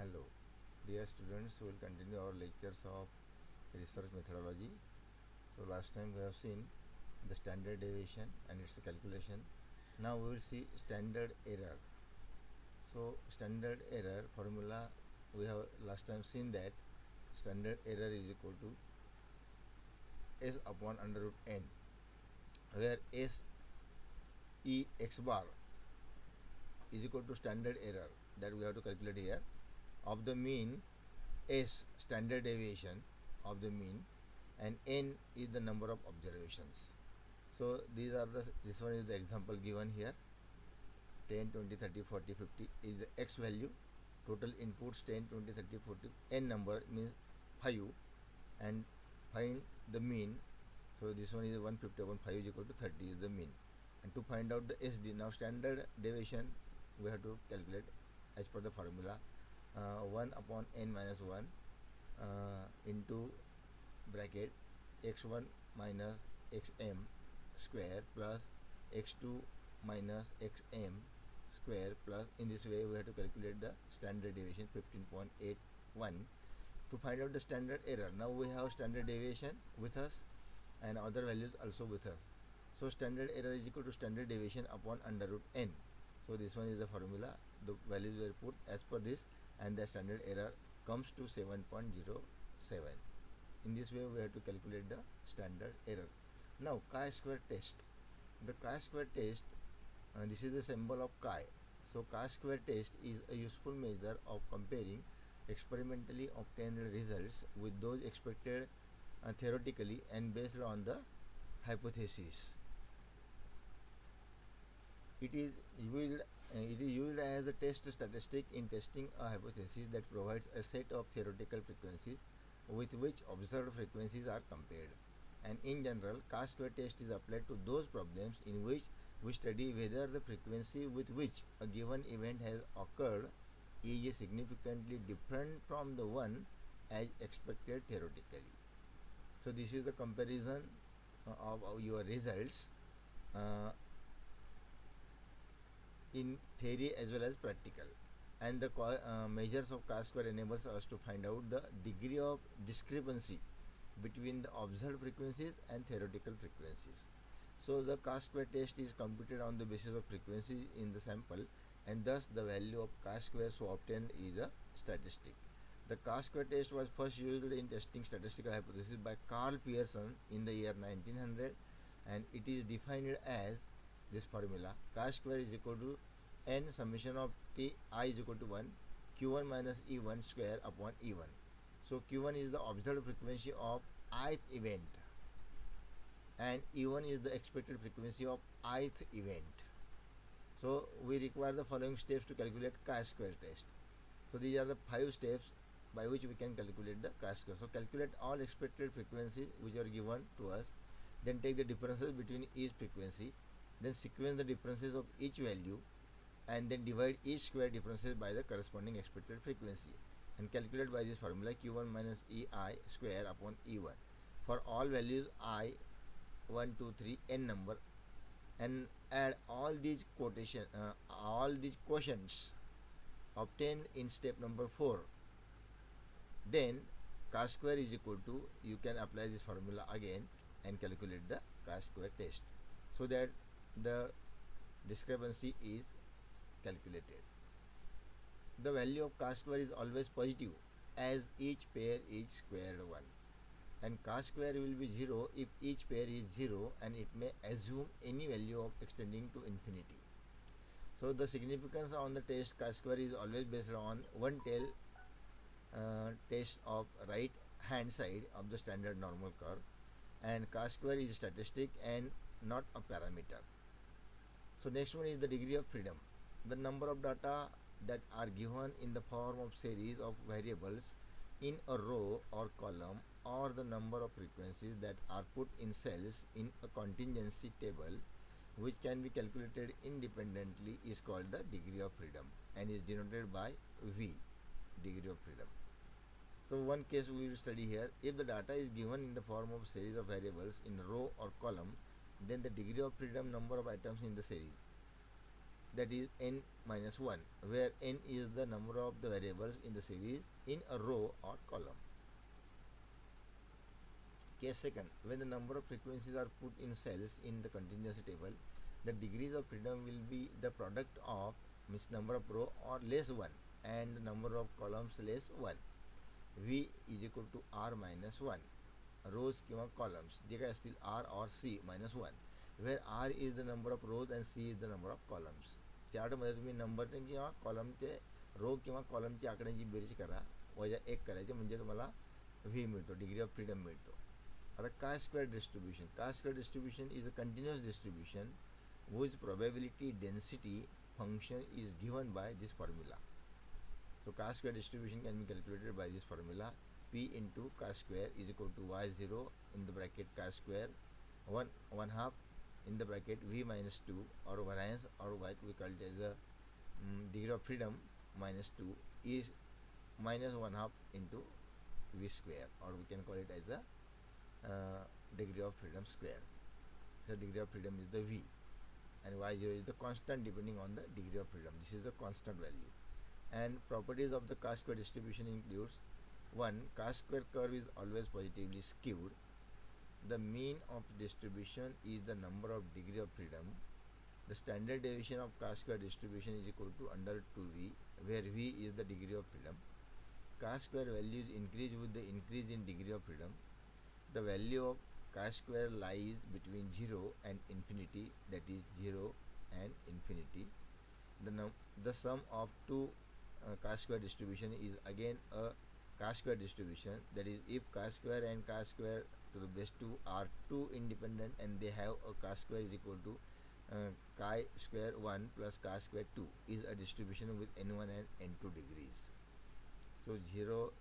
Hello, dear students. We will continue our lectures of research methodology. So last time we have seen the standard deviation and its calculation. Now we will see standard error. So standard error formula, we have last time seen that standard error is equal to S upon under root n, where S E x bar is equal to standard error that we have to calculate here of the mean, S standard deviation of the mean, and n is the number of observations. So this one is the example given here. 10, 20, 30, 40, 50 is the x value. Total inputs 10, 20, 30, 40. N number means 5, and find the mean. So this one is 150 upon 5 is equal to 30 is the mean. And to find out the SD, now standard deviation we have to calculate as per the formula. 1 upon n minus 1 into bracket x1 minus xm square plus x2 minus xm square plus, in this way we have to calculate the standard deviation 15.81 to find out the standard error. Now we have standard deviation with us and other values also with us. So standard error is equal to standard deviation upon under root n. So this one is the formula. The values are put as per this, and the standard error comes to 7.07. In this way we have to calculate the standard error. Now chi-square test. The chi-square test, this is the symbol of chi. So chi-square test is a useful measure of comparing experimentally obtained results with those expected theoretically and based on the hypothesis. It is used as a test statistic in testing a hypothesis that provides a set of theoretical frequencies with which observed frequencies are compared. And in general, chi-square test is applied to those problems in which we study whether the frequency with which a given event has occurred is significantly different from the one as expected theoretically. So this is the comparison of your results in theory as well as practical, and the measures of chi-square enables us to find out the degree of discrepancy between the observed frequencies and theoretical frequencies. So the chi-square test is computed on the basis of frequencies in the sample, and thus the value of chi-square so obtained is a statistic. The chi-square test was first used in testing statistical hypothesis by Karl Pearson in the year 1900, and it is defined as this formula: chi-square is equal to n summation of t I is equal to 1 q1 minus e1 square upon e1. So q1 is the observed frequency of ith event, and e1 is the expected frequency of ith event. So we require the following steps to calculate chi-square test. So these are the 5 steps by which we can calculate the chi-square. So calculate all expected frequencies which are given to us, then take the differences between each frequency, then sequence the differences of each value, and then divide each square differences by the corresponding expected frequency, and calculate by this formula q1 minus ei square upon e1 for all values I 1 2 3 n number, and add all these quotients obtained in step number 4. Then chi-square is equal to, you can apply this formula again and calculate the chi-square test, so that the discrepancy is calculated. The value of chi-square is always positive as each pair is squared 1, and chi-square will be 0 if each pair is 0, and it may assume any value of extending to infinity. So the significance on the test chi-square is always based on one tail test of right hand side of the standard normal curve, and chi-square is a statistic and not a parameter. So next one is the degree of freedom. The number of data that are given in the form of series of variables in a row or column, or the number of frequencies that are put in cells in a contingency table which can be calculated independently, is called the degree of freedom and is denoted by V, degree of freedom. So one case we will study here. If the data is given in the form of series of variables in row or column, then the degree of freedom, number of items in the series. that is n minus 1, where n is the number of the variables in the series in a row or column. Case second, when the number of frequencies are put in cells in the contingency table, the degrees of freedom will be the product of means number of row or less 1 and number of columns less 1. V is equal to R minus 1. रोज किंवा columns जे काय असतील r और c minus 1, where r is the number of rows and c is the number of columns. चार्टमध्ये तुम्ही नंबरचे किंवा कॉलमचे रो किंवा कॉलमच्या आकड्यांची berries करा, वजा 1 करायचे म्हणजे तुम्हाला व्ही मिळतो, डिग्री ऑफ फ्रीडम मिळतो. आता काय स्क्वेअर डिस्ट्रीब्यूशन, काय square distribution is a continuous distribution whose probability density function is given by this formula. So chi-square distribution can be calculated by this formula. P into chi-square is equal to y0 in the bracket chi-square 1 half in the bracket v minus 2, or variance, or what we call it as a degree of freedom minus 2 is minus 1 half into v square, or we can call it as a degree of freedom square. So degree of freedom is the v, and y0 is the constant depending on the degree of freedom. This is the constant value. And properties of the chi-square distribution includes: 1. Chi-square curve is always positively skewed. The mean of distribution is the number of degree of freedom. The standard deviation of chi-square distribution is equal to under root 2v, where v is the degree of freedom. Chi-square values increase with the increase in degree of freedom. The value of chi-square lies between 0 and infinity, that is 0 and infinity. The sum of two chi-square distribution is again a chi-square distribution, that is if chi-square and chi-square to the base 2 are two independent and they have a chi-square is equal to chi-square 1 plus chi-square 2 is a distribution with n1 and n2 degrees. So 0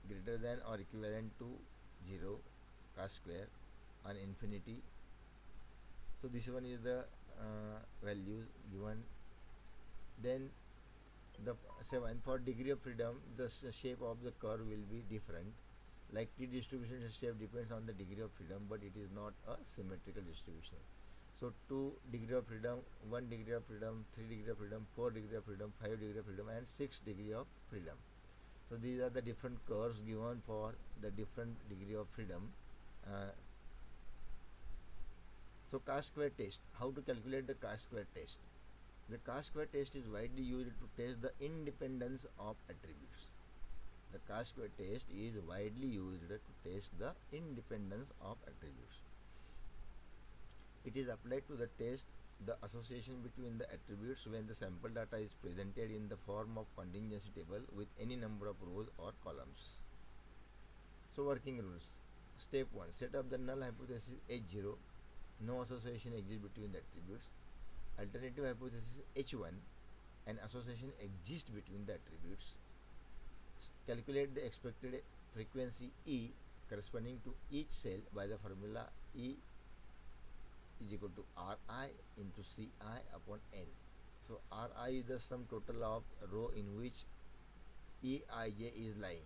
greater than or equivalent to 0 chi-square and infinity. So this one is the values given. Then the 7, for degree of freedom, the shape of the curve will be different. Like T distribution shape depends on the degree of freedom, but it is not a symmetrical distribution. So 2 degree of freedom, 1 degree of freedom, 3 degree of freedom, 4 degree of freedom, 5 degree of freedom, and 6 degree of freedom. So these are the different curves given for the different degree of freedom. So chi-square test, how to calculate the chi-square test? The chi-square test is widely used to test the independence of attributes. The chi-square test is widely used to test the independence of attributes. It is applied to the test the association between the attributes when the sample data is presented in the form of contingency table with any number of rows or columns. So working rules. Step 1. Set up the null hypothesis H0. No association exists between the attributes. Alternative hypothesis H1. An association exists between the attributes. Calculate the expected frequency E corresponding to each cell by the formula E is equal to Ri into Ci upon n. So Ri is the sum total of row in which Eij is lying.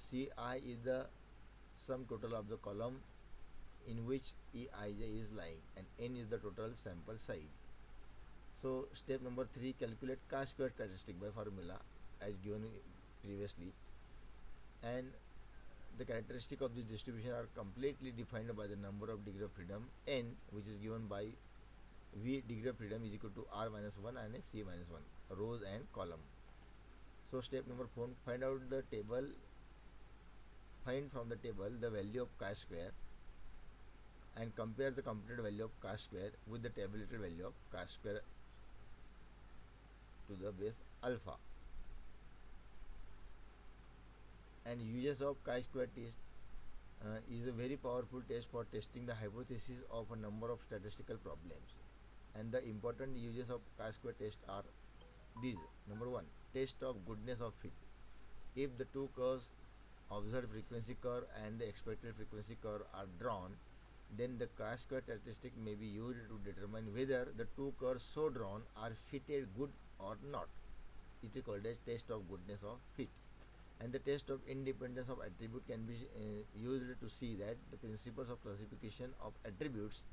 Ci is the sum total of the column in which Eij is lying, and n is the total sample size. So step number 3, calculate chi-square statistic by formula as given previously, and the characteristic of this distribution are completely defined by the number of degree of freedom n, which is given by v degree of freedom is equal to r minus 1 and c minus 1 rows and column. So step number 4, find from the table the value of chi-square and compare the computed value of chi-square with the tabulated value of chi-square to the base alpha. And uses of chi-square test is a very powerful test for testing the hypothesis of a number of statistical problems. And the important uses of chi-square test are these. Number 1, test of goodness of fit. If the two curves, observed frequency curve and the expected frequency curve, are drawn, then the chi-square statistic may be used to determine whether the two curves so drawn are fitted good or not. It is called as test of goodness of fit. And the test of independence of attribute can be used to see that the principles of classification of attributes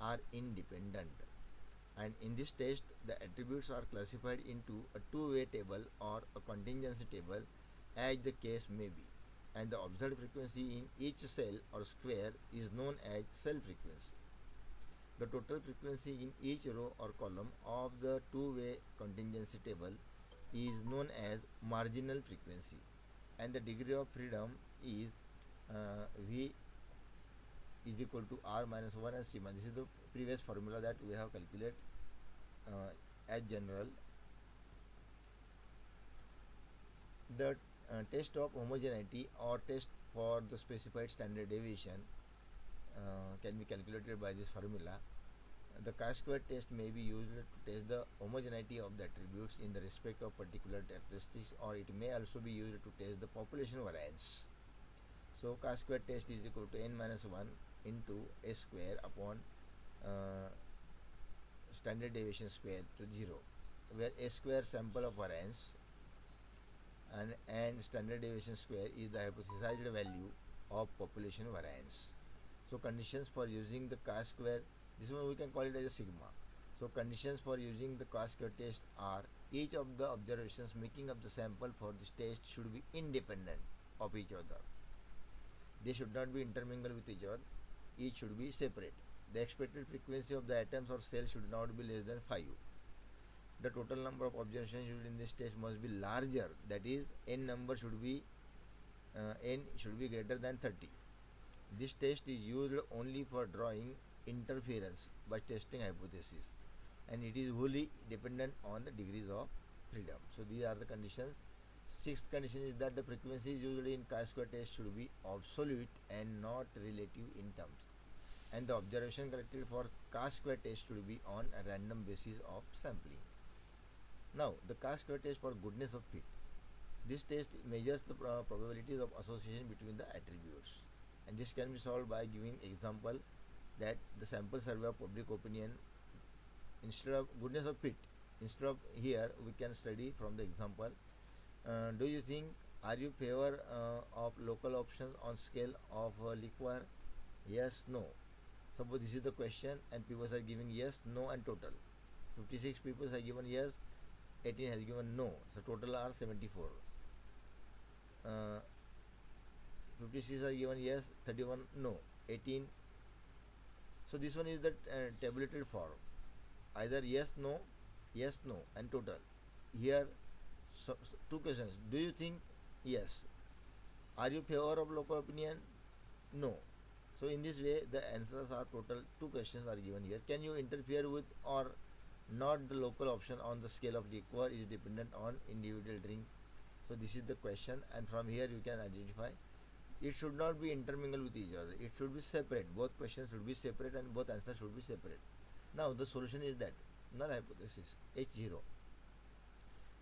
are independent. And in this test, the attributes are classified into a two-way table or a contingency table as the case may be. And the observed frequency in each cell or square is known as cell frequency. The total frequency in each row or column of the two-way contingency table is known as marginal frequency, and the degree of freedom is V is equal to R minus 1 and sigma. This is the previous formula that we have calculated as general. The test of homogeneity or test for the specified standard deviation can be calculated by this formula. The chi-square test may be used to test the homogeneity of the attributes in the respect of particular characteristics, or it may also be used to test the population variance. So chi-square test is equal to n minus 1 into s square upon standard deviation square to 0, where s square sample of variance and standard deviation square is the hypothesized value of population variance. So conditions for using the chi-square, this one we can call it as a sigma. So conditions for using the chi-square test are: each of the observations making up the sample for this test should be independent of each other. They should not be intermingled with each other. Each should be separate. The expected frequency of the atoms or cells should not be less than 5. The total number of observations used in this test must be larger, that is, n number should be greater than 30. This test is used only for drawing interference by testing hypothesis, and it is wholly dependent on the degrees of freedom. So these are the conditions. Sixth condition is that the frequencies used in chi-square test should be absolute and not relative in terms, and the observation collected for chi-square test should be on a random basis of sampling. Now, the chi-square test for goodness of fit. This test measures the probabilities of association between the attributes, and this can be solved by giving example that the sample survey of public opinion, instead of goodness of fit, instead of here we can study from the example. Do you think, are you favor of local options on scale of liquor? Yes, no. Suppose this is the question and people are giving yes, no and total. 56 people have given yes, 18 has given no. So total are 74. 56 are given yes, 31 no, 18. So this one is the tabulated form. Either yes, no, and total. Here, two questions. Do you think? Yes. Are you favor of local opinion? No. So in this way, the answers are total. Two questions are given here. Can you interfere with or not? The local option on the scale of liquor is dependent on individual drink. So this is the question, and from here you can identify. It should not be intermingled with each other. It should be separate. Both questions should be separate and both answers should be separate. Now the solution is that null hypothesis H0.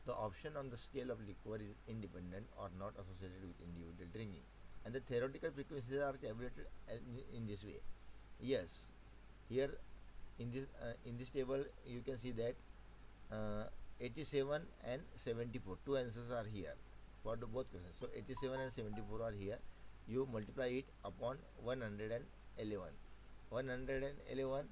The option on the scale of liquor is independent or not associated with individual drinking, and the theoretical frequencies are tabulated in this way. Yes, here in this table you can see that 87 and 74, two answers are here for the both questions. So 87 and 74 are here. You multiply it upon 111. 111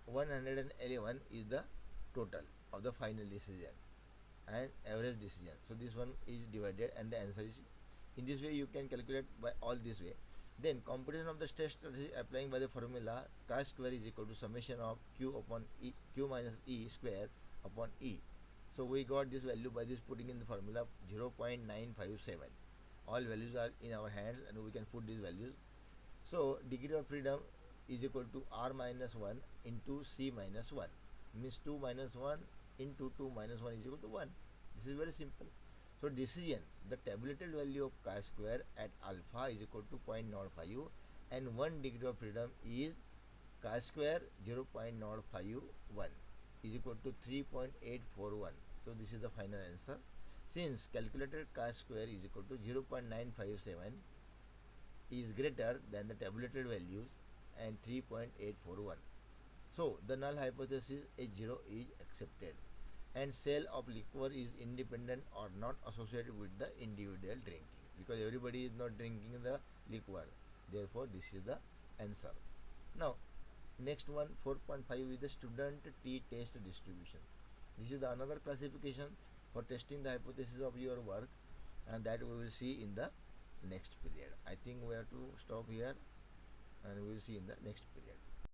111 is the total of the final decision and average decision. So this one is divided and the answer is in this way. You can calculate by all this way. Then computation of the test strategy applying by the formula chi-square is equal to summation of q upon e, q minus e square upon e. So we got this value by this putting in the formula 0.957. All values are in our hands and we can put these values. So degree of freedom is equal to r minus 1 into c minus 1, means 2 minus 1 into 2 minus 1 is equal to 1. This is very simple. So decision, the tabulated value of chi-square at alpha is equal to 0.05 and 1 degree of freedom is chi-square 0.051 is equal to 3.841. So this is the final answer. Since calculated chi-square is equal to 0.957 is greater than the tabulated values and 3.841. So the null hypothesis H0 is accepted, and sale of liquor is independent or not associated with the individual drinking, because everybody is not drinking the liquor. Therefore this is the answer. Now next one, 4.5 is the student t-test distribution. This is the another classification for testing the hypothesis of your work, and that we will see in the next period. I think we have to stop here and we will see in the next period.